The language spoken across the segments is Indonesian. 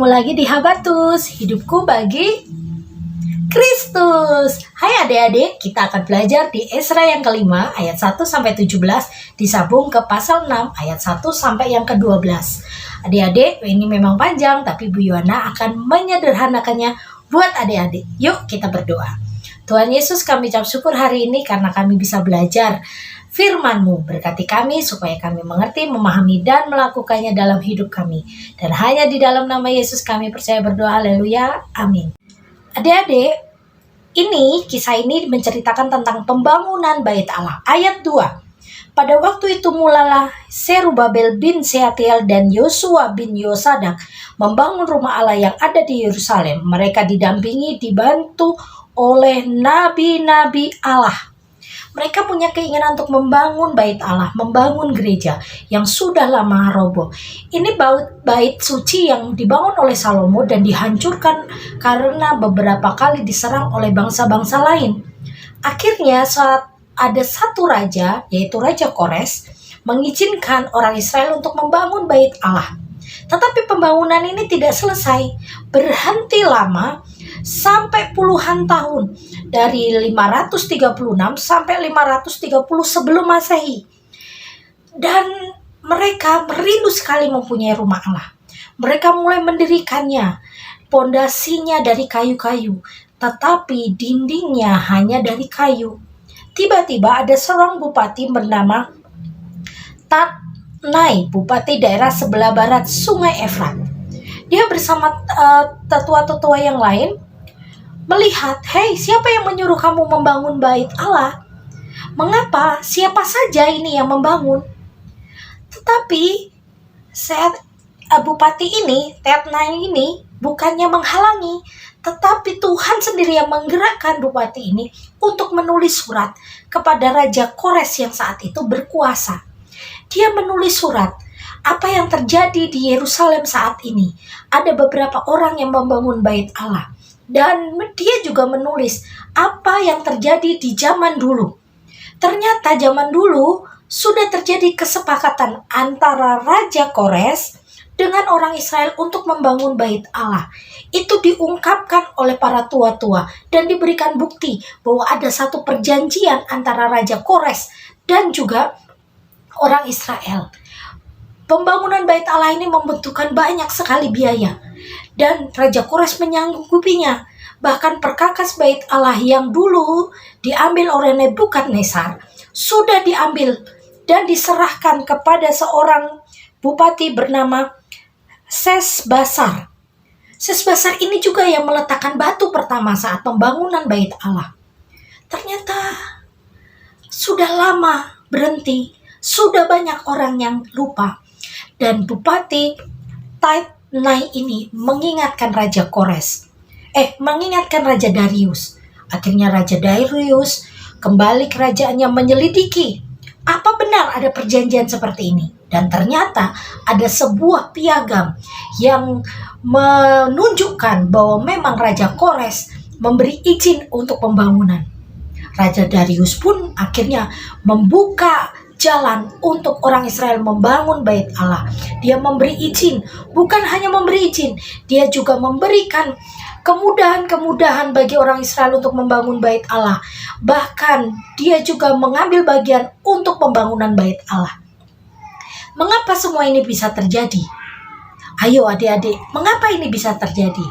Ketemu lagi di Habatus, hidupku bagi Kristus. Hai adik-adik, kita akan belajar di Esra yang kelima ayat 1-17 disambung ke pasal 6 ayat 1 sampai yang ke-12. Adik-adik, ini memang panjang tapi Bu Yuwana akan menyederhanakannya buat adik-adik. Yuk kita berdoa. Tuhan Yesus, kami ucap syukur hari ini karena kami bisa belajar firman-Mu. Berkati kami supaya kami mengerti, memahami, dan melakukannya dalam hidup kami. Dan hanya di dalam nama Yesus kami percaya berdoa. Haleluya. Amin. Adik-adik, kisah ini menceritakan tentang pembangunan bait Allah. Ayat 2. Pada waktu itu mulalah Zerubabel bin Shealtiel dan Yosua bin Yosadak membangun rumah Allah yang ada di Yerusalem. Mereka dibantu oleh nabi-nabi Allah. Mereka punya keinginan untuk membangun bait Allah, membangun gereja yang sudah lama roboh. Ini bait suci yang dibangun oleh Salomo dan dihancurkan karena beberapa kali diserang oleh bangsa-bangsa lain. Akhirnya saat ada satu raja, yaitu Raja Kores, mengizinkan orang Israel untuk membangun bait Allah. Tetapi pembangunan ini tidak selesai, berhenti lama sampai puluhan tahun, dari 536 sampai 530 sebelum Masehi. Dan mereka merindu sekali mempunyai rumah Allah. Mereka mulai mendirikannya, pondasinya dari kayu-kayu, tetapi dindingnya hanya dari kayu. Tiba-tiba ada seorang bupati bernama Tatnai, bupati daerah sebelah barat Sungai Efrat. Dia bersama tetua-tetua yang lain melihat, "Hei, siapa yang menyuruh kamu membangun bait Allah? Mengapa? Siapa saja ini yang membangun?" Tetapi bupati ini, Tatnai ini, bukannya menghalangi, tetapi Tuhan sendiri yang menggerakkan bupati ini untuk menulis surat kepada Raja Kores yang saat itu berkuasa. Dia menulis surat, apa yang terjadi di Yerusalem saat ini. Ada beberapa orang yang membangun bait Allah. Dan dia juga menulis apa yang terjadi di zaman dulu. Ternyata zaman dulu sudah terjadi kesepakatan antara Raja Kores dengan orang Israel untuk membangun bait Allah. Itu diungkapkan oleh para tua-tua dan diberikan bukti bahwa ada satu perjanjian antara Raja Kores dan juga orang Israel. Pembangunan bait Allah ini membutuhkan banyak sekali biaya. Dan Raja Kores menyanggupinya. Bahkan perkakas bait Allah yang dulu diambil oleh Nebukadnezar sudah diambil dan diserahkan kepada seorang bupati bernama Sesbasar. Sesbasar ini juga yang meletakkan batu pertama saat pembangunan bait Allah. Ternyata sudah lama berhenti, sudah banyak orang yang lupa. Dan bupati Tatnai ini mengingatkan Raja Darius. Akhirnya Raja Darius kembali kerajaannya menyelidiki apa benar ada perjanjian seperti ini. Dan ternyata ada sebuah piagam yang menunjukkan bahwa memang Raja Kores memberi izin untuk pembangunan. Raja Darius pun akhirnya membuka jalan untuk orang Israel membangun bait Allah. Dia memberi izin, bukan hanya memberi izin, dia juga memberikan kemudahan-kemudahan bagi orang Israel untuk membangun bait Allah. Bahkan dia juga mengambil bagian untuk pembangunan bait Allah. Mengapa semua ini bisa terjadi? Ayo adik-adik, mengapa ini bisa terjadi?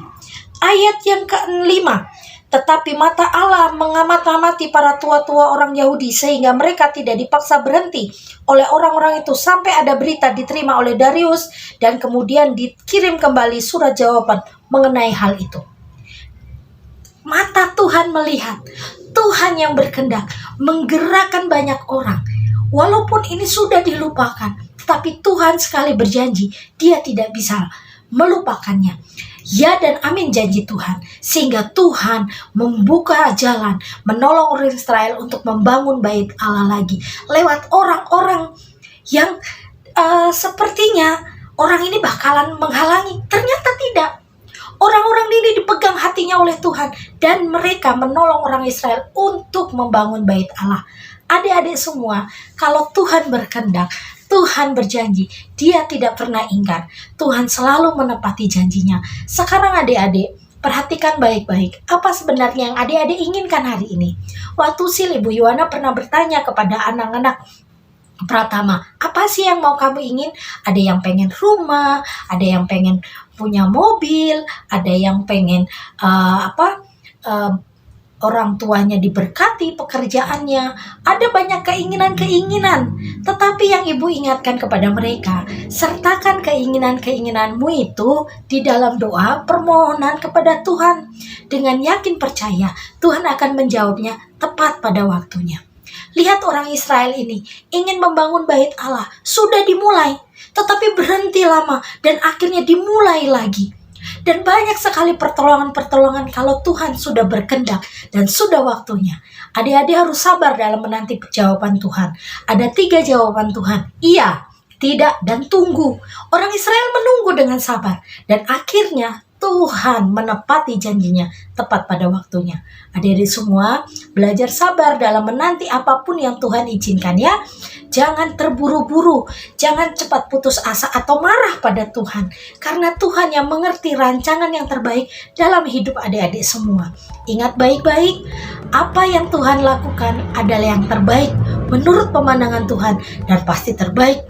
Ayat yang ke-5. Tetapi mata Allah mengamati para tua-tua orang Yahudi sehingga mereka tidak dipaksa berhenti oleh orang-orang itu sampai ada berita diterima oleh Darius dan kemudian dikirim kembali surat jawaban mengenai hal itu. Mata Tuhan melihat, Tuhan yang berkehendak menggerakkan banyak orang. Walaupun ini sudah dilupakan, tetapi Tuhan sekali berjanji, Dia tidak bisa melupakannya. Ya dan amin janji Tuhan. Sehingga Tuhan membuka jalan, menolong orang Israel untuk membangun bait Allah lagi. Lewat orang-orang yang sepertinya orang ini bakalan menghalangi. Ternyata tidak. Orang-orang ini dipegang hatinya oleh Tuhan. Dan mereka menolong orang Israel untuk membangun bait Allah. Adik-adik semua, kalau Tuhan berkehendak, Tuhan berjanji, Dia tidak pernah ingkar. Tuhan selalu menepati janjinya. Sekarang adik-adik, perhatikan baik-baik, apa sebenarnya yang adik-adik inginkan hari ini? Waktu Sil, Ibu Yuwana pernah bertanya kepada anak-anak Pratama, apa sih yang mau kamu ingin? Ada yang pengen rumah, ada yang pengen punya mobil, ada yang pengen orang tuanya diberkati pekerjaannya, ada banyak keinginan-keinginan. Tetapi yang ibu ingatkan kepada mereka, sertakan keinginan-keinginanmu itu di dalam doa permohonan kepada Tuhan. Dengan yakin percaya, Tuhan akan menjawabnya tepat pada waktunya. Lihat orang Israel ini ingin membangun bait Allah, sudah dimulai, tetapi berhenti lama dan akhirnya dimulai lagi. Dan banyak sekali pertolongan-pertolongan kalau Tuhan sudah berkehendak dan sudah waktunya. Adik-adik harus sabar dalam menanti jawaban Tuhan. Ada 3 jawaban Tuhan, iya, tidak, dan tunggu. Orang Israel menunggu dengan sabar dan akhirnya Tuhan menepati janjinya tepat pada waktunya. Adik-adik semua belajar sabar dalam menanti apapun yang Tuhan izinkan ya. Jangan terburu-buru, jangan cepat putus asa atau marah pada Tuhan. Karena Tuhan yang mengerti rancangan yang terbaik dalam hidup adik-adik semua. Ingat baik-baik, apa yang Tuhan lakukan adalah yang terbaik menurut pemandangan Tuhan dan pasti terbaik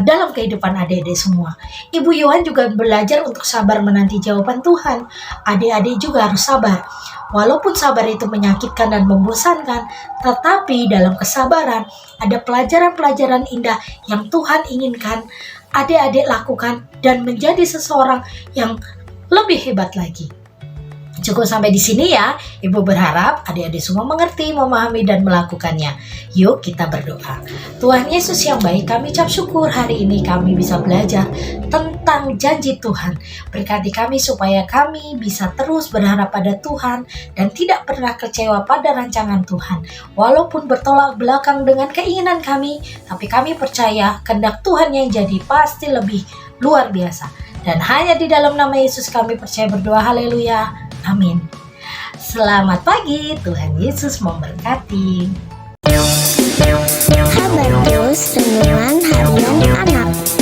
dalam kehidupan adik-adik semua. Ibu Yohan juga belajar untuk sabar menanti jawaban Tuhan. Adik-adik juga harus sabar. Walaupun sabar itu menyakitkan dan membosankan, tetapi dalam kesabaran ada pelajaran-pelajaran indah yang Tuhan inginkan adik-adik lakukan dan menjadi seseorang yang lebih hebat lagi. Cukup sampai di sini ya. Ibu berharap adik-adik semua mengerti, memahami, dan melakukannya. Yuk kita berdoa. Tuhan Yesus yang baik, kami ucap syukur hari ini kami bisa belajar tentang janji Tuhan. Berkati kami supaya kami bisa terus berharap pada Tuhan dan tidak pernah kecewa pada rancangan Tuhan. Walaupun bertolak belakang dengan keinginan kami, tapi kami percaya kehendak Tuhan yang jadi pasti lebih luar biasa. Dan hanya di dalam nama Yesus kami percaya berdoa. Haleluya. Amin. Selamat pagi, Tuhan Yesus memberkati. Habatus Renungan Harian Anak.